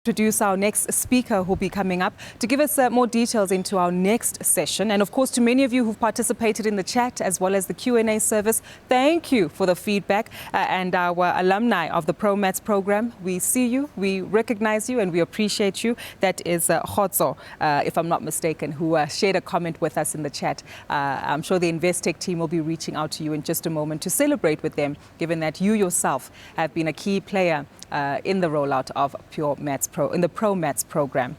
Introduce our next speaker who will be coming up to give us more details into our next session. And of course, to many of you who've participated in the chat as well as the Q&A service, thank you for the feedback. And our alumni of the ProMats program, we see you, we recognize you, and we appreciate you. That is Khotso, if I'm not mistaken, who shared a comment with us in the chat. I'm sure the Investec team will be reaching out to you in just a moment to celebrate with them, given that you yourself have been a key player in the rollout of the ProMats program.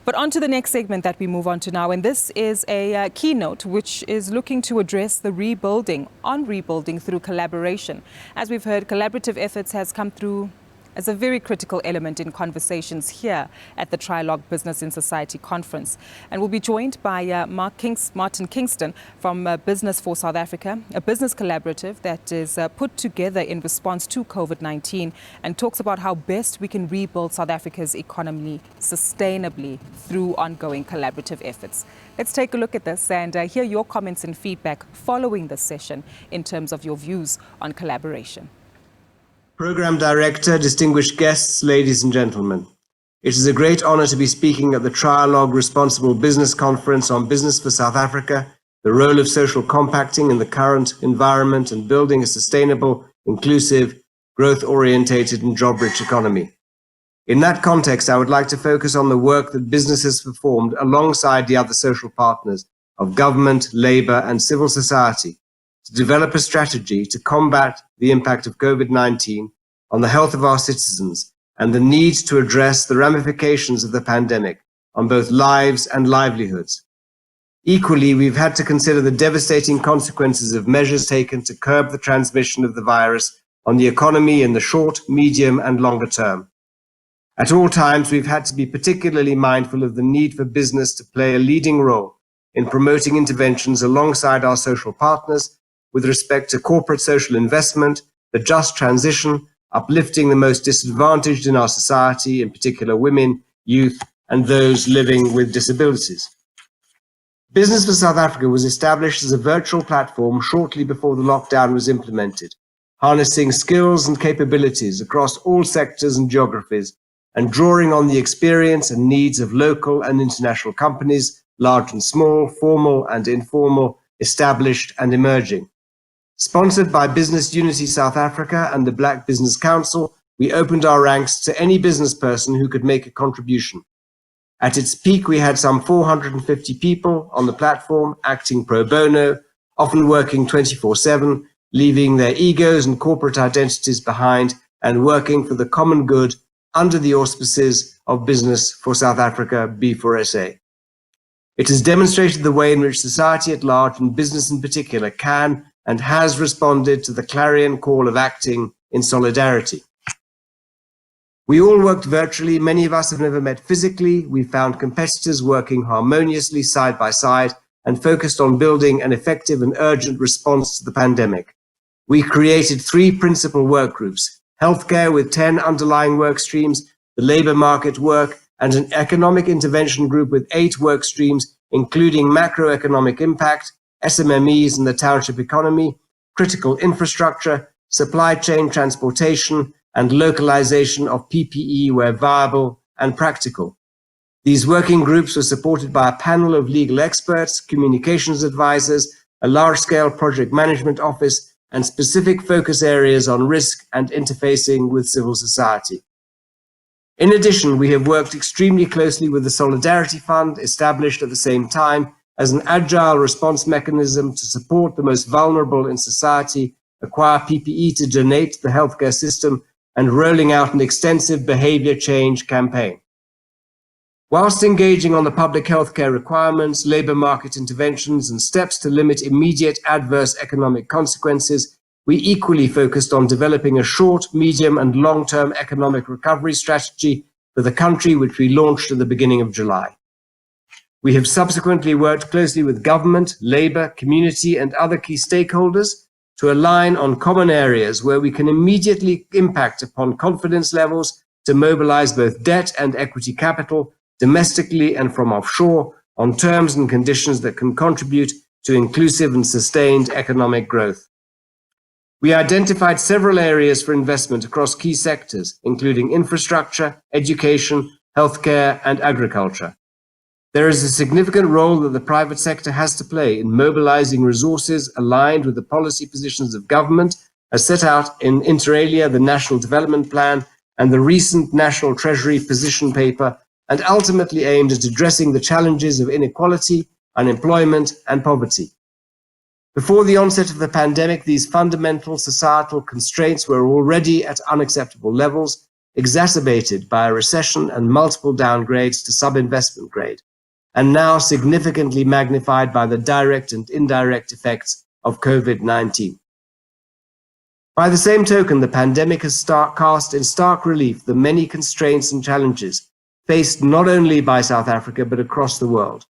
But on to the next segment that we move on to now, and this is a keynote which is looking to address the rebuilding through collaboration. As we've heard, collaborative efforts has come through as a very critical element in conversations here at the Trilogue Business in Society Conference. And we'll be joined by Martin Kingston from Business for South Africa, a business collaborative that is put together in response to COVID-19 and talks about how best we can rebuild South Africa's economy sustainably through ongoing collaborative efforts. Let's take a look at this and hear your comments and feedback following this session in terms of your views on collaboration. Program Director, distinguished guests, ladies and gentlemen. It is a great honor to be speaking at the Trilogue Responsible Business Conference on Business for South Africa, the role of social compacting in the current environment and building a sustainable, inclusive, growth-orientated and job-rich economy. In that context, I would like to focus on the work that businesses performed alongside the other social partners of government, labor and civil society to develop a strategy to combat the impact of COVID-19 on the health of our citizens and the need to address the ramifications of the pandemic on both lives and livelihoods. Equally, we've had to consider the devastating consequences of measures taken to curb the transmission of the virus on the economy in the short, medium and longer term. At all times, we've had to be particularly mindful of the need for business to play a leading role in promoting interventions alongside our social partners with respect to corporate social investment, the just transition, uplifting the most disadvantaged in our society, in particular women, youth, and those living with disabilities. Business for South Africa was established as a virtual platform shortly before the lockdown was implemented, harnessing skills and capabilities across all sectors and geographies, and drawing on the experience and needs of local and international companies, large and small, formal and informal, established and emerging. Sponsored by Business Unity South Africa and the Black Business Council, we opened our ranks to any business person who could make a contribution. At its peak, we had some 450 people on the platform acting pro bono, often working 24/7, leaving their egos and corporate identities behind and working for the common good under the auspices of Business for South Africa, B4SA. It has demonstrated the way in which society at large and business in particular can and has responded to the clarion call of acting in solidarity. We all worked virtually. Many of us have never met physically. We found competitors working harmoniously side by side and focused on building an effective and urgent response to the pandemic. We created 3 principal work groups: healthcare with 10 underlying work streams, the labor market work, and an economic intervention group with 8 work streams, including macroeconomic impact, SMMEs in the township economy, critical infrastructure, supply chain transportation, and localization of PPE where viable and practical. These working groups were supported by a panel of legal experts, communications advisors, a large-scale project management office, and specific focus areas on risk and interfacing with civil society. In addition, we have worked extremely closely with the Solidarity Fund, established at the same time, as an agile response mechanism to support the most vulnerable in society, acquire PPE to donate to the healthcare system, and rolling out an extensive behavior change campaign. Whilst engaging on the public healthcare requirements, labor market interventions, and steps to limit immediate adverse economic consequences, we equally focused on developing a short, medium, and long-term economic recovery strategy for the country, which we launched at the beginning of July. We have subsequently worked closely with government, labor, community, and other key stakeholders to align on common areas where we can immediately impact upon confidence levels to mobilize both debt and equity capital domestically and from offshore on terms and conditions that can contribute to inclusive and sustained economic growth. We identified several areas for investment across key sectors, including infrastructure, education, healthcare, and agriculture. There is a significant role that the private sector has to play in mobilizing resources aligned with the policy positions of government as set out in inter alia, the National Development Plan, and the recent National Treasury Position Paper, and ultimately aimed at addressing the challenges of inequality, unemployment, and poverty. Before the onset of the pandemic, these fundamental societal constraints were already at unacceptable levels, exacerbated by a recession and multiple downgrades to sub-investment grade, and now significantly magnified by the direct and indirect effects of COVID-19. By the same token, the pandemic has cast in stark relief the many constraints and challenges faced not only by South Africa, but across the world.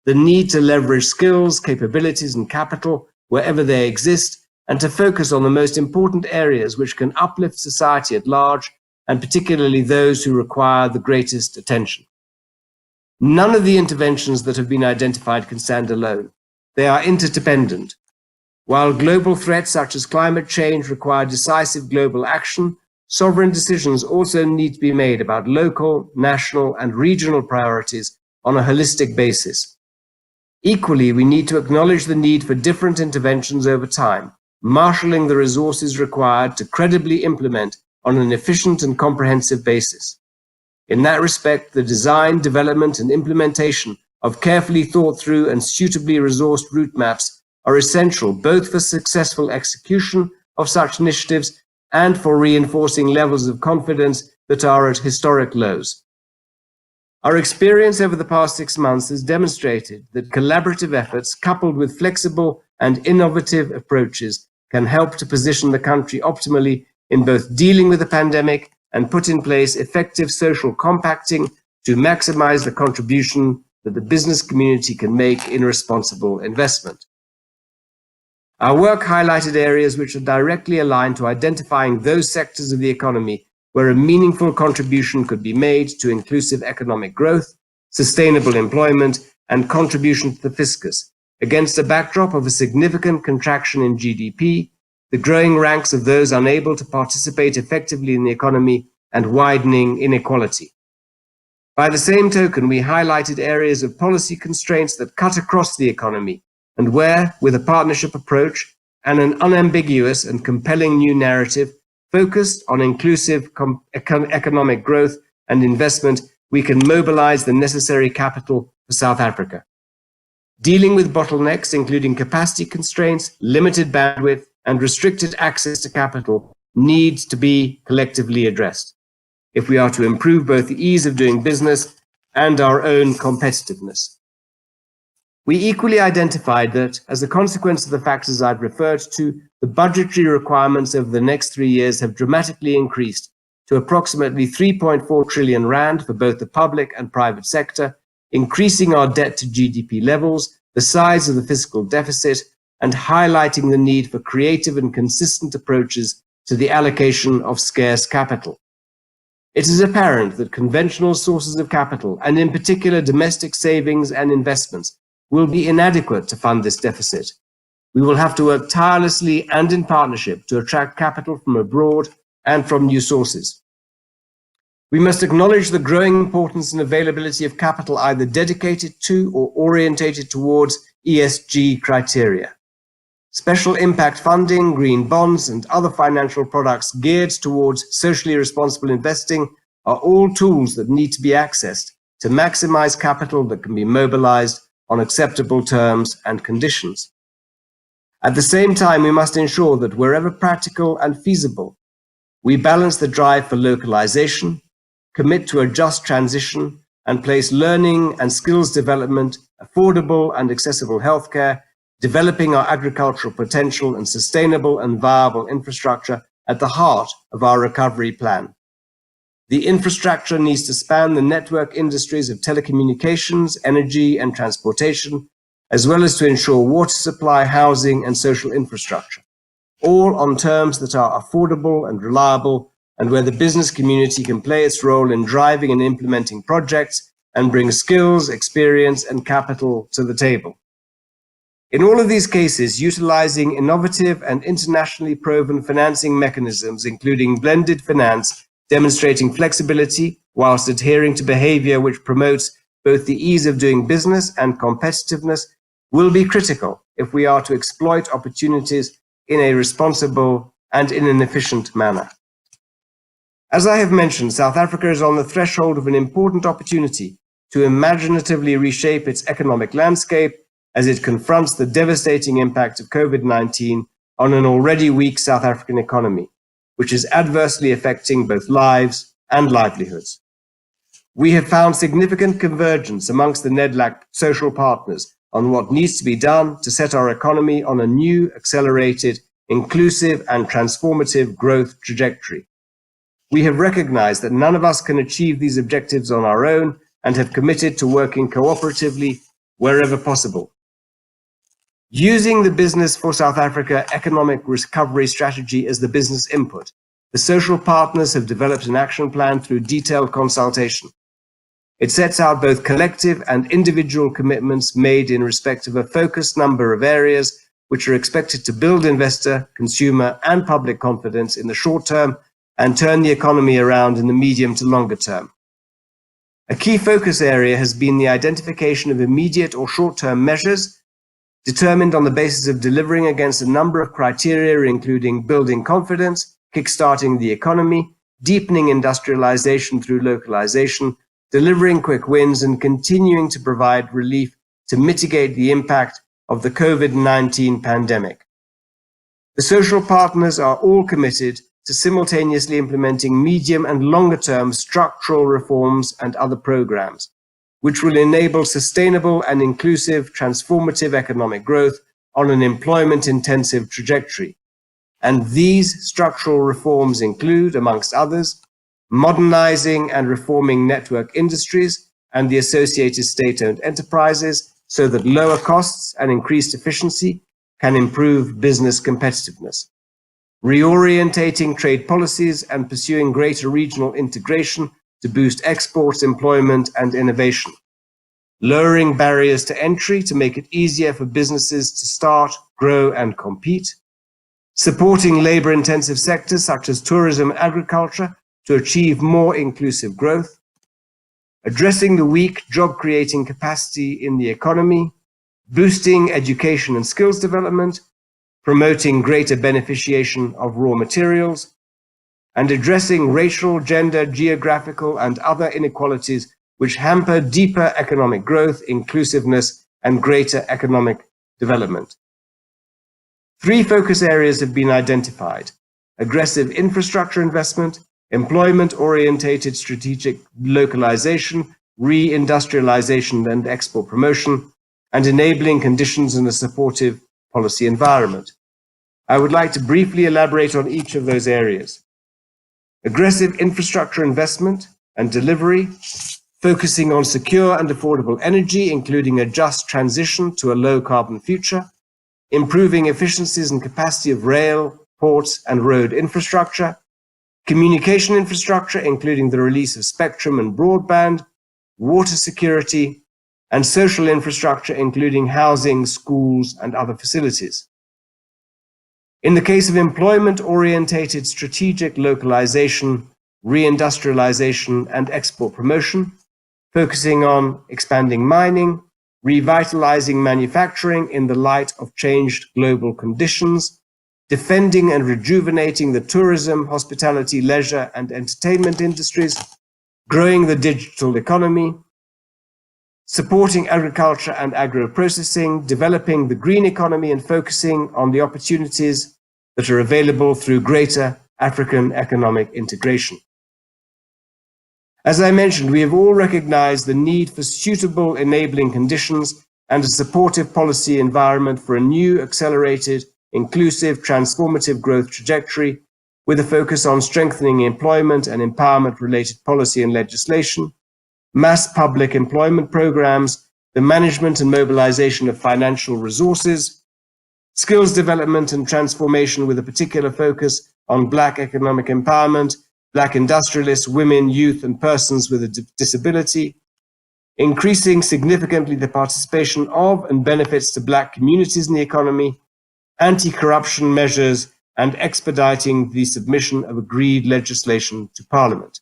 The need to leverage skills, capabilities, and capital wherever they exist, and to focus on the most important areas which can uplift society at large, and particularly those who require the greatest attention. None of the interventions that have been identified can stand alone. They are interdependent. While global threats such as climate change require decisive global action, sovereign decisions also need to be made about local, national, and regional priorities on a holistic basis. Equally, we need to acknowledge the need for different interventions over time, marshalling the resources required to credibly implement on an efficient and comprehensive basis. In that respect, the design, development, and implementation of carefully thought through and suitably resourced route maps are essential both for successful execution of such initiatives and for reinforcing levels of confidence that are at historic lows. Our experience over the past 6 months has demonstrated that collaborative efforts coupled with flexible and innovative approaches can help to position the country optimally in both dealing with the pandemic and put in place effective social compacting to maximize the contribution that the business community can make in responsible investment. Our work highlighted areas which are directly aligned to identifying those sectors of the economy where a meaningful contribution could be made to inclusive economic growth, sustainable employment, and contribution to the fiscus, against a backdrop of a significant contraction in GDP, the growing ranks of those unable to participate effectively in the economy, and widening inequality. By the same token, we highlighted areas of policy constraints that cut across the economy, and where, with a partnership approach and an unambiguous and compelling new narrative focused on inclusive economic growth and investment, we can mobilize the necessary capital for South Africa. Dealing with bottlenecks, including capacity constraints, limited bandwidth, and restricted access to capital, needs to be collectively addressed if we are to improve both the ease of doing business and our own competitiveness. We equally identified that, as a consequence of the factors I've referred to, the budgetary requirements over the next 3 years have dramatically increased to approximately 3.4 trillion rand for both the public and private sector, increasing our debt to GDP levels, the size of the fiscal deficit, and highlighting the need for creative and consistent approaches to the allocation of scarce capital. It is apparent that conventional sources of capital, and in particular domestic savings and investments, will be inadequate to fund this deficit. We will have to work tirelessly and in partnership to attract capital from abroad and from new sources. We must acknowledge the growing importance and availability of capital either dedicated to or orientated towards ESG criteria. Special impact funding, green bonds, and other financial products geared towards socially responsible investing are all tools that need to be accessed to maximize capital that can be mobilized on acceptable terms and conditions. At the same time, we must ensure that wherever practical and feasible, we balance the drive for localization, commit to a just transition, and place learning and skills development, affordable and accessible healthcare, developing our agricultural potential, and sustainable and viable infrastructure at the heart of our recovery plan. The infrastructure needs to span the network industries of telecommunications, energy, and transportation, as well as to ensure water supply, housing, and social infrastructure, all on terms that are affordable and reliable, and where the business community can play its role in driving and implementing projects and bring skills, experience, and capital to the table. In all of these cases, utilizing innovative and internationally proven financing mechanisms, including blended finance, demonstrating flexibility, whilst adhering to behavior which promotes both the ease of doing business and competitiveness, will be critical if we are to exploit opportunities in a responsible and in an efficient manner. As I have mentioned, South Africa is on the threshold of an important opportunity to imaginatively reshape its economic landscape as it confronts the devastating impact of COVID-19 on an already weak South African economy, which is adversely affecting both lives and livelihoods. We have found significant convergence amongst the NEDLAC social partners on what needs to be done to set our economy on a new, accelerated, inclusive and transformative growth trajectory. We have recognized that none of us can achieve these objectives on our own and have committed to working cooperatively wherever possible. Using the Business for South Africa economic recovery strategy as the business input, the social partners have developed an action plan through detailed consultation. It sets out both collective and individual commitments made in respect of a focused number of areas which are expected to build investor, consumer, and public confidence in the short term and turn the economy around in the medium to longer term. A key focus area has been the identification of immediate or short-term measures determined on the basis of delivering against a number of criteria, including building confidence, kickstarting the economy, deepening industrialization through localization, delivering quick wins, and continuing to provide relief to mitigate the impact of the COVID-19 pandemic. The social partners are all committed to simultaneously implementing medium and longer-term structural reforms and other programs, which will enable sustainable and inclusive transformative economic growth on an employment-intensive trajectory. And these structural reforms include, amongst others, modernizing and reforming network industries and the associated state-owned enterprises so that lower costs and increased efficiency can improve business competitiveness. Reorientating trade policies and pursuing greater regional integration to boost exports, employment, and innovation. Lowering barriers to entry to make it easier for businesses to start, grow, and compete. Supporting labor-intensive sectors such as tourism and agriculture to achieve more inclusive growth. Addressing the weak job-creating capacity in the economy. Boosting education and skills development. Promoting greater beneficiation of raw materials, and addressing racial, gender, geographical, and other inequalities which hamper deeper economic growth, inclusiveness, and greater economic development. 3 focus areas have been identified: aggressive infrastructure investment, employment-orientated strategic localization, re-industrialization and export promotion, and enabling conditions in a supportive policy environment. I would like to briefly elaborate on each of those areas. Aggressive infrastructure investment and delivery, focusing on secure and affordable energy, including a just transition to a low-carbon future, improving efficiencies and capacity of rail, ports, and road infrastructure, communication infrastructure, including the release of spectrum and broadband, water security, and social infrastructure, including housing, schools, and other facilities. In the case of employment-orientated strategic localization, reindustrialization, and export promotion, focusing on expanding mining, revitalizing manufacturing in the light of changed global conditions, defending and rejuvenating the tourism, hospitality, leisure, and entertainment industries, growing the digital economy, supporting agriculture and agro-processing, developing the green economy, and focusing on the opportunities that are available through greater African economic integration. As I mentioned, we have all recognized the need for suitable enabling conditions and a supportive policy environment for a new, accelerated, inclusive, transformative growth trajectory with a focus on strengthening employment and empowerment-related policy and legislation, mass public employment programs, the management and mobilization of financial resources, skills development and transformation with a particular focus on Black economic empowerment, Black industrialists, women, youth, and persons with a disability, increasing significantly the participation of and benefits to Black communities in the economy, anti-corruption measures, and expediting the submission of agreed legislation to Parliament.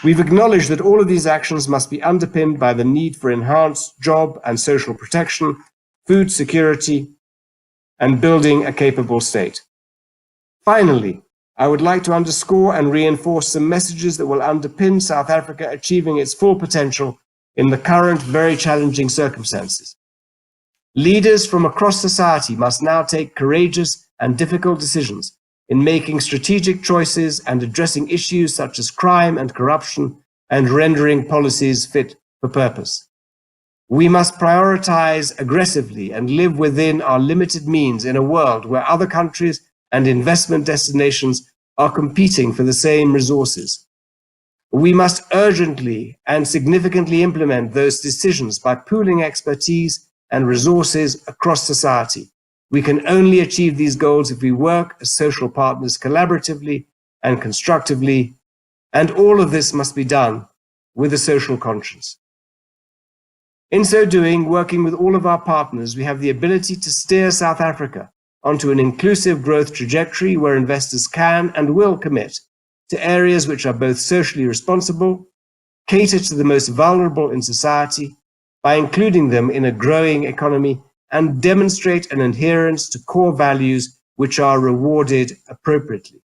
We've acknowledged that all of these actions must be underpinned by the need for enhanced job and social protection, food security, and building a capable state. Finally, I would like to underscore and reinforce some messages that will underpin South Africa achieving its full potential in the current very challenging circumstances. Leaders from across society must now take courageous and difficult decisions in making strategic choices and addressing issues such as crime and corruption and rendering policies fit for purpose. We must prioritize aggressively and live within our limited means in a world where other countries and investment destinations are competing for the same resources. We must urgently and significantly implement those decisions by pooling expertise and resources across society. We can only achieve these goals if we work as social partners collaboratively and constructively, and all of this must be done with a social conscience. In so doing, working with all of our partners, we have the ability to steer South Africa onto an inclusive growth trajectory where investors can and will commit to areas which are both socially responsible, cater to the most vulnerable in society by including them in a growing economy, and demonstrate an adherence to core values which are rewarded appropriately.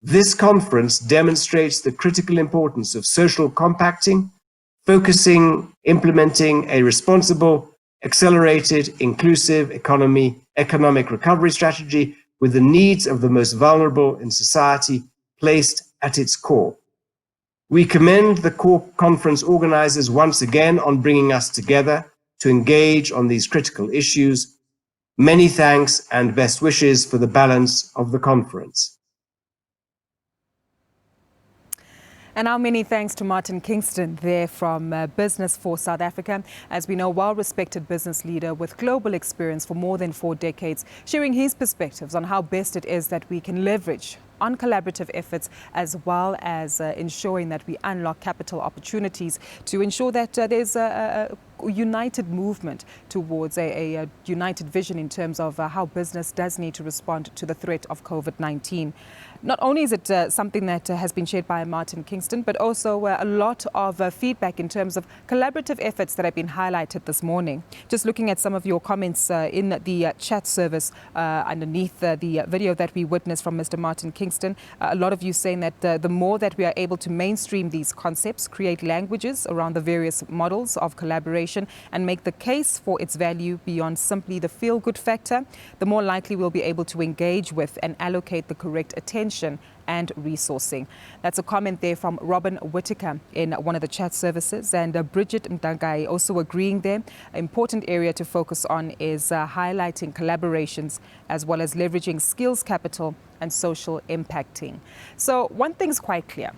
This conference demonstrates the critical importance of social compacting, implementing a responsible, accelerated, inclusive economic recovery strategy with the needs of the most vulnerable in society placed at its core. We commend the core conference organizers once again on bringing us together to engage on these critical issues. Many thanks and best wishes for the balance of the conference. And our many thanks to Martin Kingston there from Business for South Africa. As we know, well-respected business leader with global experience for more than 4 decades, sharing his perspectives on how best it is that we can leverage on collaborative efforts, as well as ensuring that we unlock capital opportunities to ensure that there's a united movement towards a united vision in terms of how business does need to respond to the threat of COVID-19. Not only is it something that has been shared by Martin Kingston, but also a lot of feedback in terms of collaborative efforts that have been highlighted this morning. Just looking at some of your comments in the chat service underneath the video that we witnessed from Mr. Martin Kingston, a lot of you saying that the more that we are able to mainstream these concepts, create languages around the various models of collaboration, and make the case for its value beyond simply the feel-good factor, the more likely we'll be able to engage with and allocate the correct attention and resourcing. That's a comment there from Robin Whitaker in one of the chat services, and Bridget Mdangai also agreeing there. An important area to focus on is highlighting collaborations as well as leveraging skills capital and social impacting. So one thing's quite clear.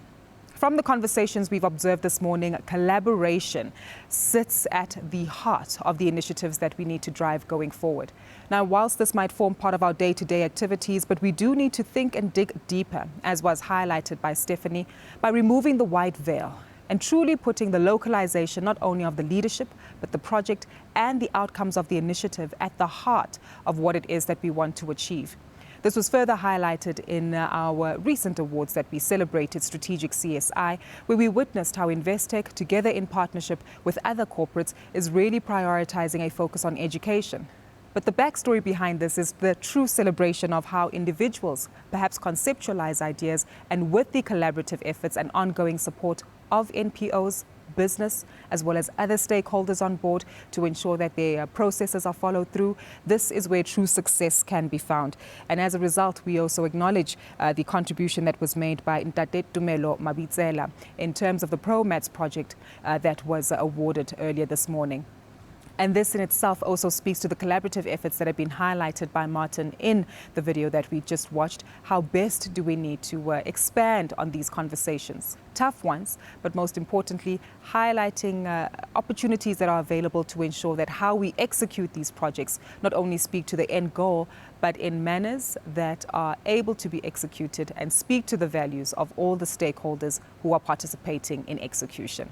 From the conversations we've observed this morning, collaboration sits at the heart of the initiatives that we need to drive going forward. Now, whilst this might form part of our day-to-day activities, but we do need to think and dig deeper, as was highlighted by Stephanie, by removing the white veil and truly putting the localization not only of the leadership, but the project and the outcomes of the initiative at the heart of what it is that we want to achieve. This was further highlighted in our recent awards that we celebrated, Strategic CSI, where we witnessed how Investec, together in partnership with other corporates, is really prioritizing a focus on education. But the backstory behind this is the true celebration of how individuals perhaps conceptualize ideas, and with the collaborative efforts and ongoing support of NPOs, business, as well as other stakeholders on board to ensure that their processes are followed through. This is where true success can be found. And as a result, we also acknowledge the contribution that was made by Ntate Tumelo Mabitsela in terms of the ProMats project that was awarded earlier this morning. And this in itself also speaks to the collaborative efforts that have been highlighted by Martin in the video that we just watched. How best do we need to expand on these conversations? Tough ones, but most importantly, highlighting opportunities that are available to ensure that how we execute these projects not only speak to the end goal, but in manners that are able to be executed and speak to the values of all the stakeholders who are participating in execution.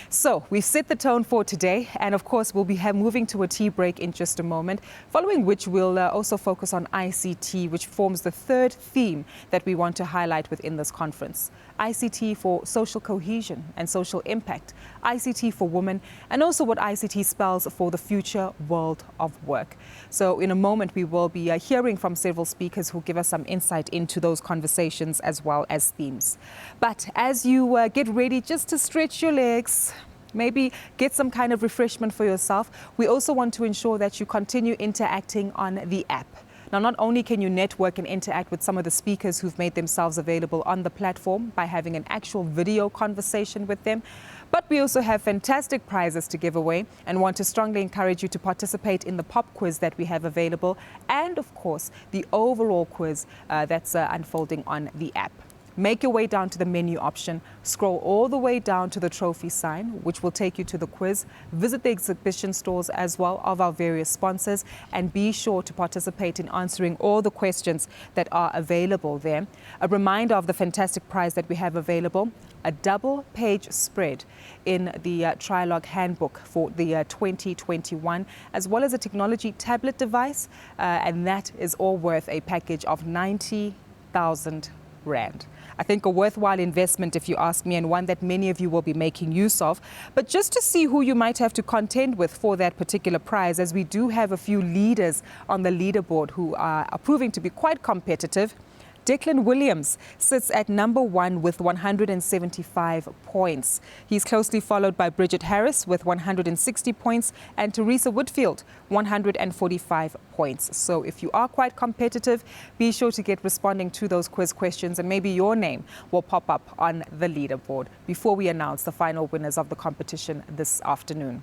So we've set the tone for today, and of course we'll be moving to a tea break in just a moment, following which we'll also focus on ICT, which forms the third theme that we want to highlight within this conference. ICT for social cohesion and social impact, ICT for women, and also what ICT spells for the future world of work. So in a moment we will be hearing from several speakers who give us some insight into those conversations as well as themes. But as you get ready just to stretch your legs, maybe get some kind of refreshment for yourself, we also want to ensure that you continue interacting on the app. Now, not only can you network and interact with some of the speakers who've made themselves available on the platform by having an actual video conversation with them, but we also have fantastic prizes to give away and want to strongly encourage you to participate in the pop quiz that we have available and, of course, the overall quiz that's unfolding on the app. Make your way down to the menu option, scroll all the way down to the trophy sign, which will take you to the quiz. Visit the exhibition stores as well of our various sponsors, and be sure to participate in answering all the questions that are available there. A reminder of the fantastic prize that we have available: a double-page spread in the Trialogue Handbook for the 2021, as well as a technology tablet device, and that is all worth a package of 90,000 Rand. I think a worthwhile investment, if you ask me, and one that many of you will be making use of. But just to see who you might have to contend with for that particular prize, as we do have a few leaders on the leaderboard who are proving to be quite competitive. Declan Williams sits at number 1 with 175 points. He's closely followed by Bridget Harris with 160 points and Teresa Whitfield, 145 points. So if you are quite competitive, be sure to get responding to those quiz questions, and maybe your name will pop up on the leaderboard before we announce the final winners of the competition this afternoon.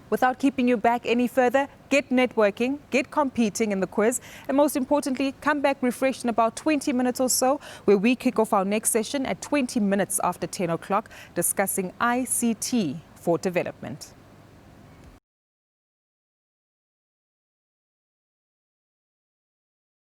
Without keeping you back any further, get networking, get competing in the quiz, and most importantly, come back refreshed in about 20 minutes or so, where we kick off our next session at 20 minutes after 10 o'clock, discussing ICT for development.